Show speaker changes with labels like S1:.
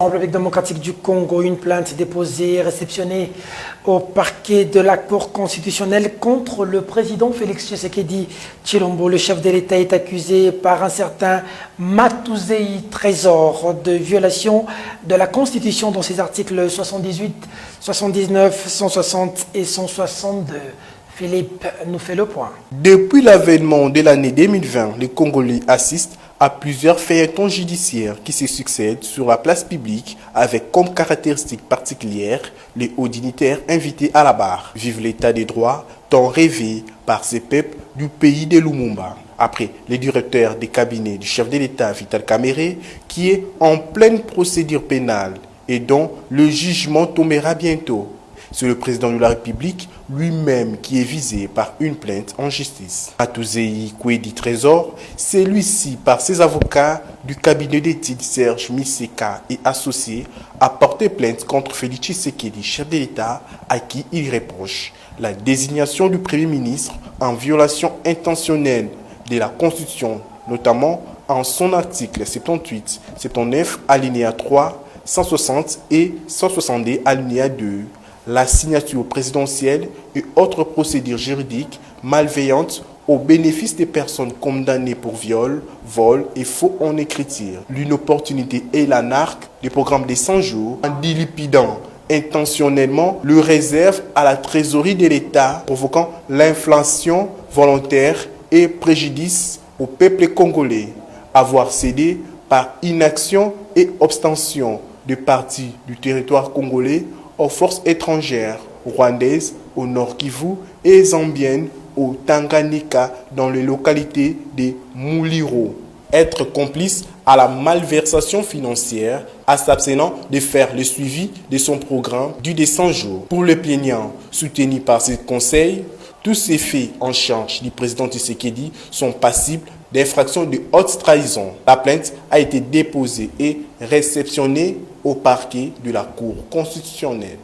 S1: En République démocratique du Congo, une plainte déposée et réceptionnée au parquet de la Cour constitutionnelle contre le président Félix Tshisekedi Tshilombo. Le chef de l'État est accusé par un certain Matuzei Trésor de violation de la Constitution dans ses articles 78, 79, 160 et 162. Philippe nous fait le point.
S2: Depuis l'avènement de l'année 2020, les Congolais assistent à plusieurs feuilletons judiciaires qui se succèdent sur la place publique avec comme caractéristique particulière les hauts dignitaires invités à la barre. Vive l'état des droits, tant rêvé par ces peuples du pays de Lumumba. Après les directeurs des cabinets du chef de l'État Vital Kamerhe, qui est en pleine procédure pénale et dont le jugement tombera bientôt. C'est le président de la République lui-même qui est visé par une plainte en justice. Matuzei Trésor, celui-ci par ses avocats du cabinet d'études Serge Miseka et associés, a porté plainte contre Félix Tshisekedi, chef de l'État, à qui il reproche la désignation du Premier ministre en violation intentionnelle de la Constitution, notamment en son article 78, 79, alinéa 3, 160 et 162, alinéa 2. La signature présidentielle et autres procédures juridiques malveillantes au bénéfice des personnes condamnées pour viol, vol et faux en écriture. L'inopportunité et l'anarque des programmes des 100 jours en dilapidant intentionnellement le réserve à la trésorerie de l'État, provoquant l'inflation volontaire et préjudice au peuple congolais. Avoir cédé par inaction et abstention de parties du territoire congolais aux forces étrangères rwandaises au Nord Kivu et zambiennes au Tanganyika dans les localités de Muliro. Être complice à la malversation financière en s'abstenant de faire le suivi de son programme du des 100 jours. Pour le plaignant soutenu par ce conseil, tous ces faits en charge du président Tshisekedi sont passibles d'infraction de haute trahison. La plainte a été déposée et réceptionnée au parquet de la Cour constitutionnelle.